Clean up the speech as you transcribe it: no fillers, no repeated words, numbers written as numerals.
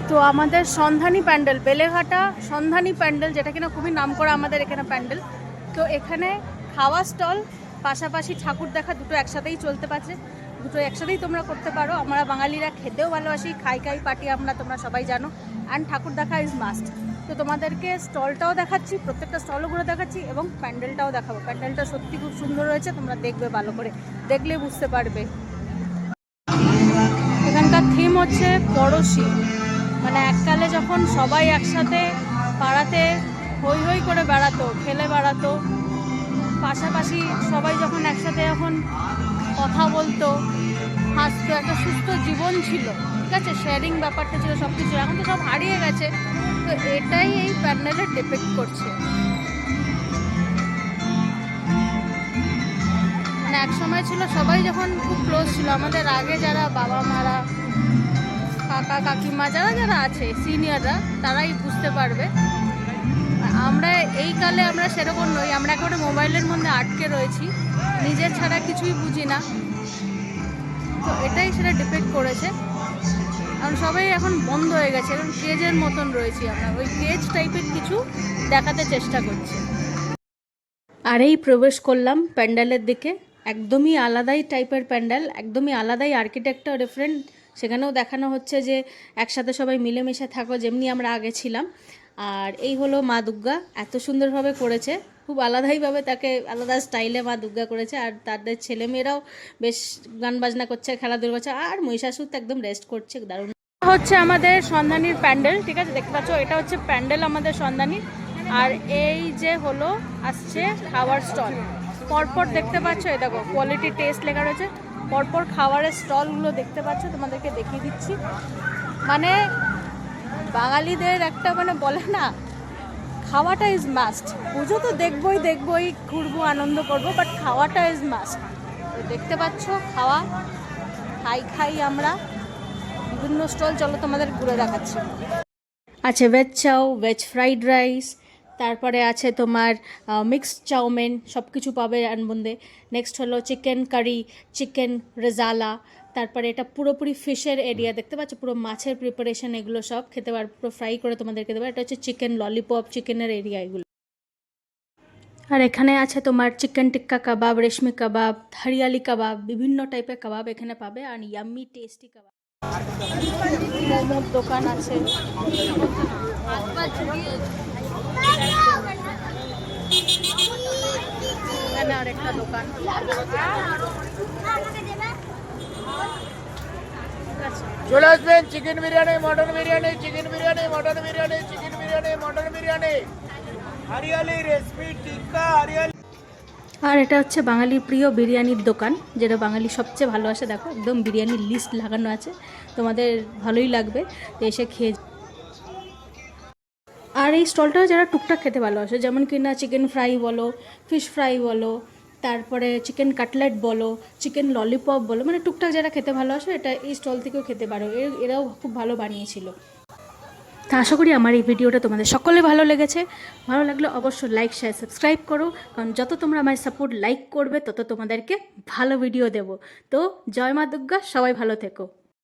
তো আমাদের সন্ধানী প্যান্ডেল, বেলেঘাটা সন্ধানী প্যান্ডেল, যেটা কিনা খুবই নাম করা আমাদের এখানে প্যান্ডেল। তো এখানে খাওয়া স্টল পাশাপাশি ঠাকুর দেখা দুটো একসাথেই চলতে পারছে, দুটো একসাথেই তোমরা করতে পারো। আমরা বাঙালিরা খেতেও ভালোবাসি, খাই পার্টি আমরা, তোমরা সবাই জানো। অ্যান্ড ঠাকুর দেখা ইজ মাস্ট। তো তোমাদেরকে স্টলটাও দেখাচ্ছি, প্রত্যেকটা স্টলগুলো দেখাচ্ছি এবং প্যান্ডেলটাও দেখাবো। প্যান্ডেলটা সত্যি খুব সুন্দর হয়েছে, তোমরা দেখবে, ভালো করে দেখলে বুঝতে পারবে। এখানকার থিম হচ্ছে পড়শি, মানে এককালে যখন সবাই একসাথে পাড়াতে হই হই করে বেড়াতো, খেলে বেড়াতো, পাশাপাশি সবাই যখন একসাথে এখন কথা বলতো, হাসতো, একটা সুস্থ জীবন ছিল, ঠিক আছে, শেয়ারিং ব্যাপারটা ছিল, সব কিছু এখন তো সব হারিয়ে গেছে। তো এটাই এই প্যান্ডেলে ডিপিক্ট করছে। মানে এক সময় ছিল সবাই যখন খুব ক্লোজ ছিল, আমাদের আগে যারা বাবা মারা, কাকা কাকিমা, যারা যারা আছে সিনিয়ররা, তারাই বুঝতে পারবে। আমরা এই কালে আমরা সেরকম নই, আমরা একেবারে মোবাইলের মধ্যে আটকে রয়েছি, নিজের ছাড়া কিছুই বুঝি না। তো এটাই সেটা ডিপেক্ট করেছে। কারণ সবাই এখন বন্ধ হয়ে গেছে, এখন কেজের মতন রয়েছি আমরা, ওই কেজ টাইপের কিছু দেখাতে চেষ্টা করছি। আর এই প্রবেশ করলাম প্যান্ডেলের দিকে, একদমই আলাদাই টাইপের প্যান্ডেল, একদমই আলাদাই আর্কিটেক্টটা ডিফারেন্ট। সেখানেও দেখানো হচ্ছে যে একসাথে সবাই মিলেমিশে থাকো, যেমনি আমরা আগে ছিলাম। আর এই হলো মা দুর্গা, এত সুন্দরভাবে করেছে, খুব আলাদাইভাবে তাকে আলাদা স্টাইলে মা দুর্গা করেছে। আর তাদের ছেলেমেয়েরাও বেশ গান বাজনা করছে, খেলাধুলা করছে, আর মহিষাসুর তো একদম রেস্ট করছে, দারুণ। হচ্ছে আমাদের সন্ধানীর প্যান্ডেল, ঠিক আছে, দেখতে পাচ্ছ, এটা হচ্ছে প্যান্ডেল আমাদের সন্ধানীর। আর এই যে হলো আসছে খাওয়ার স্টল, পরপর দেখতে পাচ্ছ, এই দেখো কোয়ালিটি টেস্ট লেখা রয়েছে, পরপর খাবারের স্টলগুলো দেখতে পাচ্ছ, তোমাদেরকে দেখিয়ে দিচ্ছি। মানে বাঙালিদের একটা মানে বলে না, খাওয়াটা ইজ মাস্ট। পুজো তো দেখবই, ঘুরবো, আনন্দ করবো, বাট খাওয়াটা ইজ মাস্ট। দেখতে পাচ্ছ খাওয়া, খাই আমরা বিভিন্ন স্টল, চলো তোমাদের ঘুরে দেখাচ্ছি। আছে ভেজ চাউ, ভেজ ফ্রাইড রাইস, তারপরে আছে তোমার মিক্সড চাউমিন, সব কিছু পাবে এর মধ্যে। নেক্সট হলো চিকেন কারি, চিকেন রেজালা, তারপরে এটা পুরোপুরি ফিশের এরিয়া, দেখতে পাচ্ছ, পুরো মাছের প্রিপারেশন, এগুলো সব খেতে পারবে, পুরো ফ্রাই করে তোমাদেরকে দেবে। এটা হচ্ছে চিকেন ললিপপ, চিকেনের এরিয়া এগুলো। আর এখানে আছে তোমার চিকেন টিক্কা কাবাব, রেশমি কাবাব, হরিয়ালি কাবাব, বিভিন্ন টাইপের কাবাব এখানে পাবে, আর ইয়াম্মি টেস্টি কাবাব। মোমোর দোকান আছে, এখানে আরেকটা দোকান। চলে আসবেন chicken biryani, mutton biryani, chicken biryani, mutton biryani, chicken biryani, mutton biryani, hariyali recipe tikka, hariyali. আর এটা হচ্ছে বাঙালির প্রিয় বিরিয়ানির দোকান, যেটা বাঙালি সবচেয়ে ভালোবাসে। দেখো একদম বিরিয়ানির লিস্ট লাগানো আছে, তোমাদের ভালোই লাগবে, তো এসে খেয়ে। আর এই স্টলটাও যারা টুকটাক খেতে ভালোবাসে, যেমন কি না চিকেন ফ্রাই বলো, ফিশ ফ্রাই বলো, তারপরে চিকেন কাটলেট বলো, চিকেন ললিপপ বলো, মানে টুকটাক যারা খেতে ভালোবাসে, এটা এই স্টল থেকেও খেতে পারো। এরাও খুব ভালো বানিয়েছিল। তা আশা করি আমার এই ভিডিওটা তোমাদের সকলে ভালো লেগেছে। ভালো লাগলে অবশ্যই লাইক, শেয়ার, সাবস্ক্রাইব করো, কারণ যত তোমরা আমার সাপোর্ট লাইক করবে, তত তোমাদেরকে ভালো ভিডিও দেব। তো জয় মা দুর্গা, সবাই ভালো থেকো।